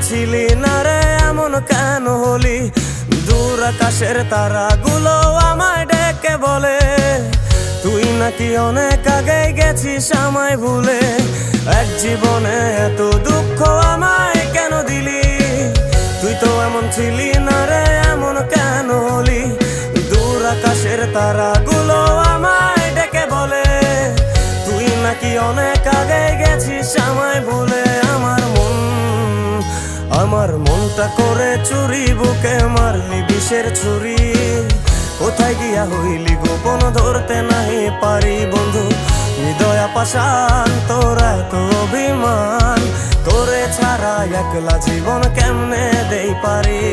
ছিলি না রে এমন কেন হলি? দূর আকাশের তারাগুলো আমায় ডেকে বলে তুই নাকি অনেক আগে গেছিস আমায় ভুলে। এক জীবনে এত দুঃখ আমায় কেন দিলি? তুই তো এমন ছিলি না রে এমন কেন হলি? দূর আকাশের তারাগুলো আমায় ডেকে বলে তুই নাকি অনেক আগে গেছিস আমায় ভুলে। আমার মনটা করে চুরি, বুকে মারলি বিষের ছুরি। কোথায় গিয়া হইলি গোপন ধরতে নাহি পারি বন্ধু। হৃদয়া পাষাণ তোর এত অভিমান, তোরে ছাড়া একলা জীবন কেমনে দেই পারি।